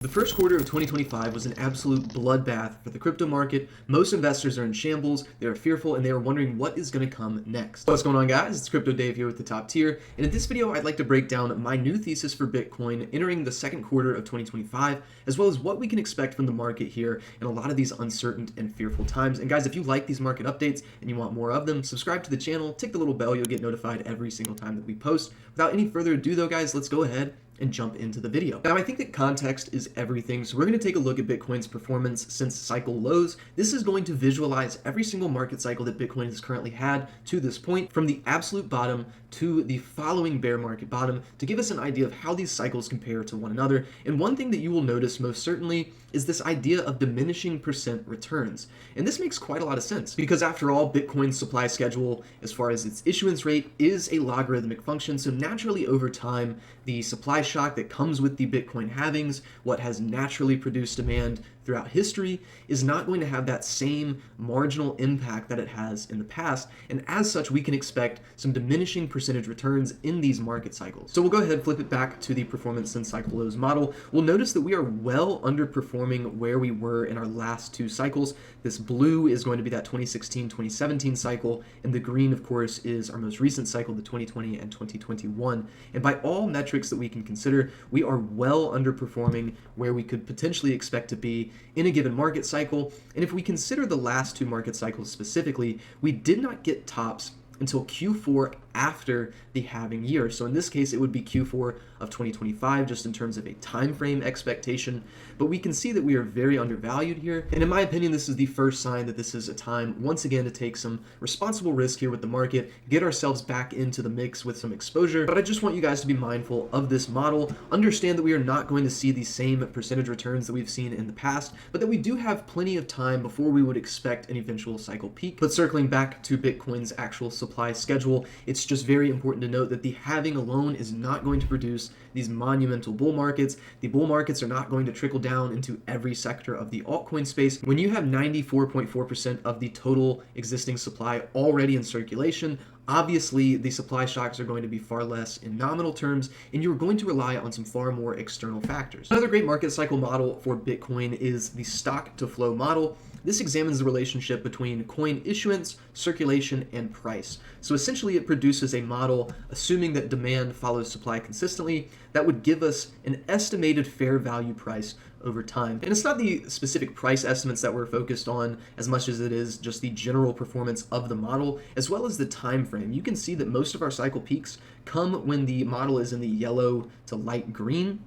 The first quarter of 2025 was an absolute bloodbath for the crypto market. Most investors are in shambles, they are fearful, and they are wondering what is going to come next. What's going on, guys? It's CryptoDave here with the top tier, and in this video I'd like to break down my new thesis for Bitcoin entering the second quarter of 2025, as well as what we can expect from the market here in a lot of these uncertain and fearful times. And guys, if you like these market updates and you want more of them, subscribe to the channel, tick the little bell, you'll get notified every single time that we post. Without any further ado though, guys, let's go ahead and jump into the video. Now, I think that context is everything, so we're going to take a look at Bitcoin's performance since cycle lows. This is going to visualize every single market cycle that Bitcoin has currently had to this point, from the absolute bottom to the following bear market bottom, to give us an idea of how these cycles compare to one another. And one thing that you will notice most certainly is this idea of diminishing percent returns. And this makes quite a lot of sense, because after all, Bitcoin's supply schedule, as far as its issuance rate, is a logarithmic function. So naturally over time, the supply shock that comes with the Bitcoin halvings, what has naturally produced demand throughout history, is not going to have that same marginal impact that it has in the past. And as such, we can expect some diminishing percentage returns in these market cycles. So we'll go ahead and flip it back to the performance since cycle lows model. We'll notice that we are well underperforming where we were in our last two cycles. This blue is going to be that 2016-2017 cycle, and the green, of course, is our most recent cycle, the 2020 and 2021. And by all metrics that we can consider, we are well underperforming where we could potentially expect to be in a given market cycle. And if we consider the last two market cycles specifically, we did not get tops until Q4 after the halving year. So in this case, it would be Q4 of 2025, just in terms of a time frame expectation. But we can see that we are very undervalued here. And in my opinion, this is the first sign that this is a time, once again, to take some responsible risk here with the market, get ourselves back into the mix with some exposure. But I just want you guys to be mindful of this model. Understand that we are not going to see the same percentage returns that we've seen in the past, but that we do have plenty of time before we would expect an eventual cycle peak. But circling back to Bitcoin's actual supply schedule, it's just very important to note that the halving alone is not going to produce these monumental bull markets. The bull markets are not going to trickle down into every sector of the altcoin space. When you have 94.4% of the total existing supply already in circulation, obviously the supply shocks are going to be far less in nominal terms, and you're going to rely on some far more external factors. Another great market cycle model for Bitcoin is the stock to flow model. This examines the relationship between coin issuance, circulation, and price. So essentially it produces a model assuming that demand follows supply consistently that would give us an estimated fair value price over time. And it's not the specific price estimates that we're focused on as much as it is just the general performance of the model, as well as the time frame. You can see that most of our cycle peaks come when the model is in the yellow to light green,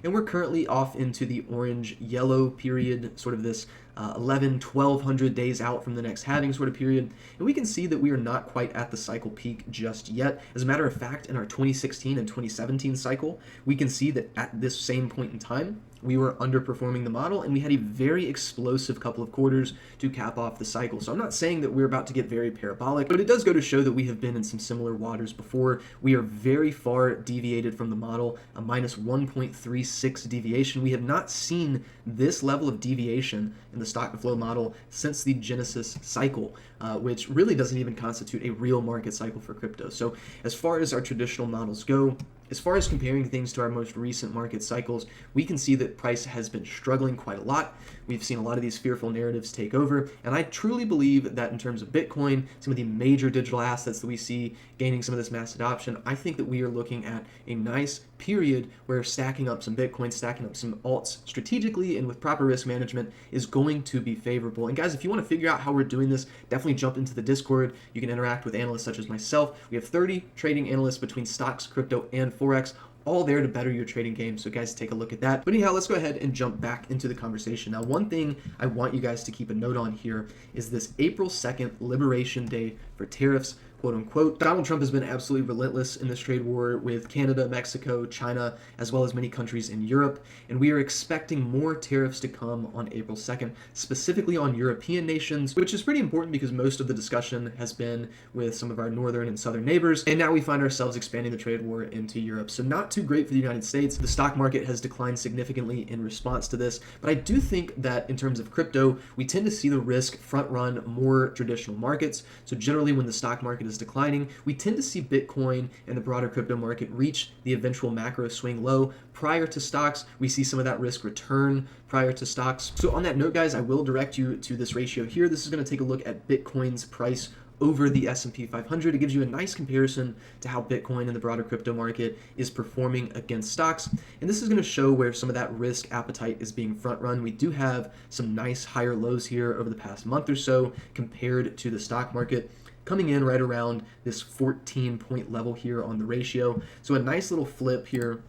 and we're currently off into the orange yellow period, sort of this 1,200 days out from the next halving sort of period. And we can see that we are not quite at the cycle peak just yet. As a matter of fact, in our 2016 and 2017 cycle, we can see that at this same point in time, we were underperforming the model, and we had a very explosive couple of quarters to cap off the cycle. So I'm not saying that we're about to get very parabolic, but it does go to show that we have been in some similar waters before. We are very far deviated from the model, a minus 1.36 deviation. We have not seen this level of deviation in the stock to flow model since the Genesis cycle, which really doesn't even constitute a real market cycle for crypto. So as far as our traditional models go, as far as comparing things to our most recent market cycles, we can see that price has been struggling quite a lot. We've seen a lot of these fearful narratives take over, and I truly believe that in terms of Bitcoin, some of the major digital assets that we see gaining some of this mass adoption, I think that we are looking at a nice period where stacking up some Bitcoin, stacking up some alts strategically and with proper risk management is going to be favorable. And guys, if you want to figure out how we're doing this, definitely jump into the Discord. You can interact with analysts such as myself. We have 30 trading analysts between stocks, crypto, and Forex, all there to better your trading game. So guys, take a look at that. But anyhow, let's go ahead and jump back into the conversation. Now, one thing I want you guys to keep a note on here is this April 2nd Liberation Day for tariffs, quote unquote. Donald Trump has been absolutely relentless in this trade war with Canada, Mexico, China, as well as many countries in Europe. And we are expecting more tariffs to come on April 2nd, specifically on European nations, which is pretty important because most of the discussion has been with some of our northern and southern neighbors. And now we find ourselves expanding the trade war into Europe. So not too great for the United States. The stock market has declined significantly in response to this. But I do think that in terms of crypto, we tend to see the risk front run more traditional markets. So generally when the stock market is declining, we tend to see Bitcoin and the broader crypto market reach the eventual macro swing low prior to stocks. We see some of that risk return prior to stocks. So on that note, guys, I will direct you to this ratio here. This is going to take a look at Bitcoin's price over the S&P 500. It gives you a nice comparison to how Bitcoin and the broader crypto market is performing against stocks. And this is going to show where some of that risk appetite is being front run. We do have some nice higher lows here over the past month or so compared to the stock market, coming in right around this 14-point level here on the ratio. So a nice little flip here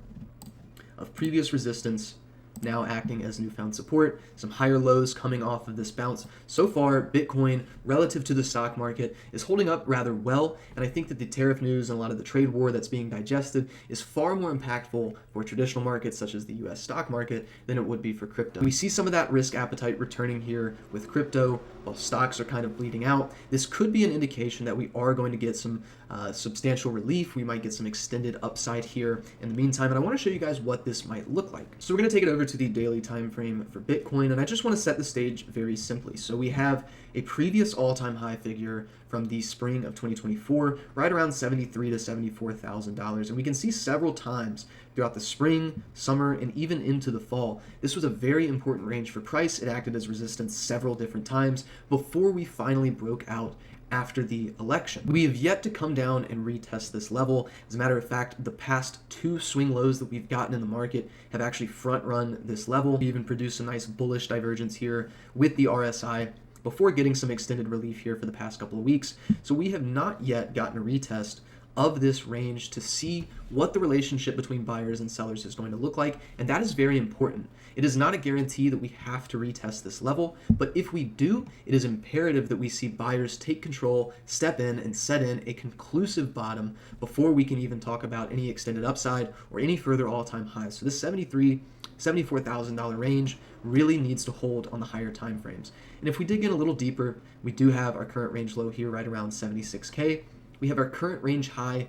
of previous resistance now acting as newfound support, some higher lows coming off of this bounce. So far, Bitcoin, relative to the stock market, is holding up rather well, and I think that the tariff news and a lot of the trade war that's being digested is far more impactful for traditional markets such as the US stock market than it would be for crypto. We see some of that risk appetite returning here with crypto, while stocks are kind of bleeding out. This could be an indication that we are going to get some substantial relief. We might get some extended upside here in the meantime, and I want to show you guys what this might look like. So we're going to take it over to the daily time frame for Bitcoin, and I just want to set the stage very simply. So we have a previous all-time high figure from the spring of 2024, right around $73,000 to $74,000, and we can see several times throughout the spring, summer, and even into the fall, this was a very important range for price. It acted as resistance several different times before we finally broke out after the election. We have yet to come down and retest this level. As a matter of fact, the past two swing lows that we've gotten in the market have actually front run this level. We even produced a nice bullish divergence here with the RSI before getting some extended relief here for the past couple of weeks. So we have not yet gotten a retest of this range to see what the relationship between buyers and sellers is going to look like, and that is very important. It is not a guarantee that we have to retest this level, but if we do, it is imperative that we see buyers take control, step in, and set in a conclusive bottom before we can even talk about any extended upside or any further all-time highs. So this $74,000 range really needs to hold on the higher time frames. And if we dig in a little deeper, we do have our current range low here right around 76K. We have our current range high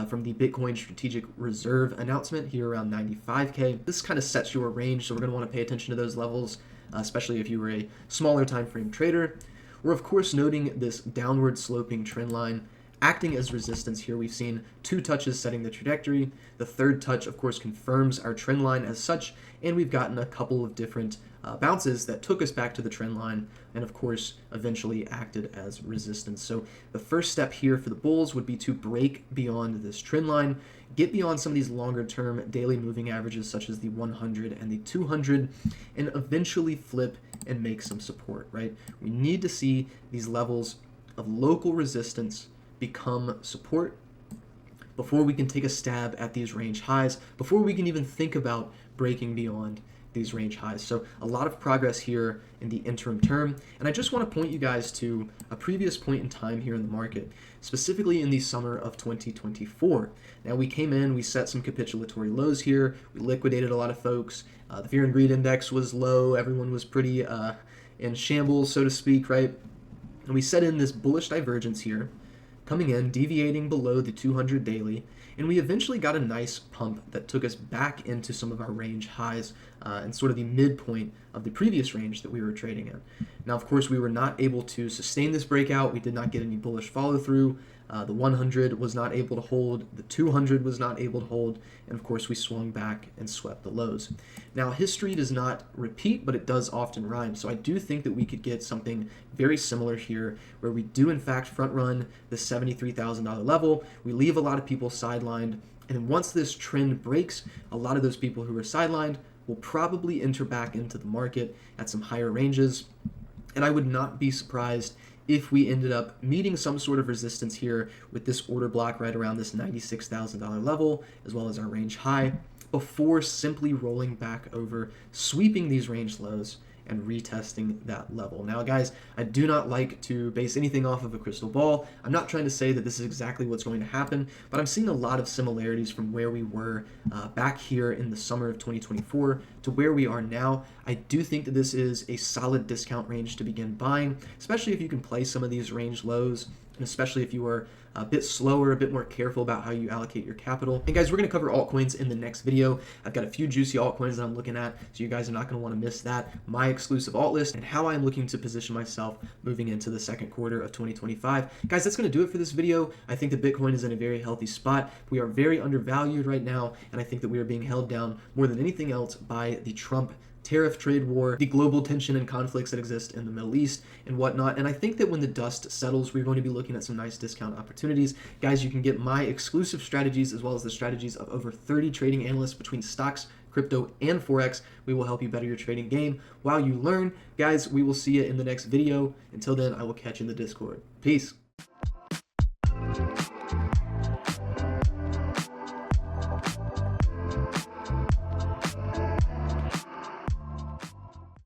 from the Bitcoin Strategic Reserve announcement here around 95K. This kind of sets your range, so we're going to want to pay attention to those levels, especially if you were a smaller time frame trader. We're of course noting this downward sloping trend line acting as resistance here. We've seen two touches setting the trajectory. The third touch, of course, confirms our trend line as such, and we've gotten a couple of different bounces that took us back to the trend line and, of course, eventually acted as resistance. So the first step here for the bulls would be to break beyond this trend line, get beyond some of these longer-term daily moving averages such as the 100 and the 200, and eventually flip and make some support, right? We need to see these levels of local resistance become support before we can take a stab at these range highs, before we can even think about breaking beyond these range highs. So a lot of progress here in the interim term, and I just want to point you guys to a previous point in time here in the market, specifically in the summer of 2024. Now we came in, we set some capitulatory lows here, we liquidated a lot of folks, the fear and greed index was low, everyone was pretty in shambles, so to speak, right? And we set in this bullish divergence here, coming in, deviating below the 200 daily, and we eventually got a nice pump that took us back into some of our range highs and sort of the midpoint of the previous range that we were trading in. Now, of course, we were not able to sustain this breakout. We did not get any bullish follow through. The 100 was not able to hold, the 200 was not able to hold, and of course we swung back and swept the lows. Now, history does not repeat, but it does often rhyme, so I do think that we could get something very similar here, where we do in fact front run the $73,000 level, we leave a lot of people sidelined, and once this trend breaks, a lot of those people who are sidelined will probably enter back into the market at some higher ranges, and I would not be surprised if we ended up meeting some sort of resistance here with this order block right around this $96,000 level, as well as our range high, before simply rolling back over, sweeping these range lows, and retesting that level. Now, guys, I do not like to base anything off of a crystal ball. I'm not trying to say that this is exactly what's going to happen, but I'm seeing a lot of similarities from where we were back here in the summer of 2024 to where we are now. I do think that this is a solid discount range to begin buying, especially if you can play some of these range lows and especially if you are a bit slower, a bit more careful about how you allocate your capital. And guys, we're going to cover altcoins in the next video. I've got a few juicy altcoins that I'm looking at, so you guys are not going to want to miss that. My exclusive alt list and how I'm looking to position myself moving into the second quarter of 2025. Guys, that's going to do it for this video. I think that Bitcoin is in a very healthy spot. We are very undervalued right now, and I think that we are being held down more than anything else by the Trump tariff trade war, the global tension and conflicts that exist in the Middle East and whatnot. And I think that when the dust settles, we're going to be looking at some nice discount opportunities. Guys, you can get my exclusive strategies as well as the strategies of over 30 trading analysts between stocks, crypto, and Forex. We will help you better your trading game while you learn. Guys, we will see you in the next video. Until then, I will catch you in the Discord. Peace.